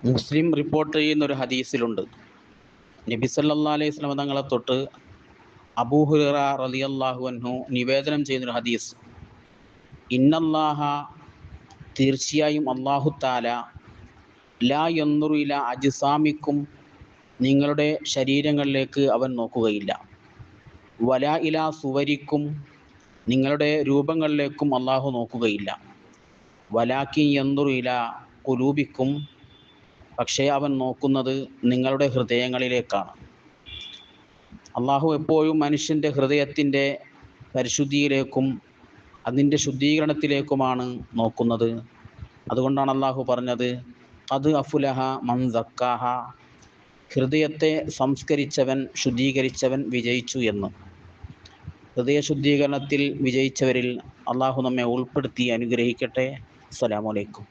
മുസ്ലിം report ചെയ്യുന്ന ഒരു ഹദീസിലുണ്ട്, നബി സല്ലല്ലാഹു അലൈഹി വസല്ലം തങ്ങളെ തൊട്ട് അബൂ ഹുറൈറ റളിയല്ലാഹു അൻഹു നിവേദനം ചെയ്യുന്നൊരു ഹദീസ്, ഇന്നല്ലാഹ, തീർച്ചയായും അല്ലാഹു തആല, ലാ യൻദുറു ഇലാ അജ്സാമിക്കും, നിങ്ങളുടെ ശരീരങ്ങളിലേക്ക് അവൻ നോക്കുകയില്ല, വലാ ഇലാ സുവരിക്കും, നിങ്ങളുടെ രൂപങ്ങളിലേക്കും അല്ലാഹു നോക്കുകയില്ല, വലാകിൻ യൻദുറു ഇലാ ഖുലൂബിക്കും, പക്ഷേ അവൻ നോക്കുന്നത് നിങ്ങളുടെ ഹൃദയങ്ങളിലേക്കാണ്. അള്ളാഹു എപ്പോഴും മനുഷ്യൻ്റെ ഹൃദയത്തിൻ്റെ പരിശുദ്ധിയിലേക്കും അതിൻ്റെ ശുദ്ധീകരണത്തിലേക്കുമാണ് നോക്കുന്നത്. അതുകൊണ്ടാണ് അള്ളാഹു പറഞ്ഞത്, ഖദ് അഫ്ലഹ മൻ സക്കാഹ, ഹൃദയത്തെ സംസ്കരിച്ചവൻ, ശുദ്ധീകരിച്ചവൻ വിജയിച്ചു എന്ന്. ഹൃദയ ശുദ്ധീകരണത്തിൽ വിജയിച്ചവരിൽ അള്ളാഹു നമ്മെ ഉൾപ്പെടുത്തി അനുഗ്രഹിക്കട്ടെ. അസ്സലാമു അലൈക്കും.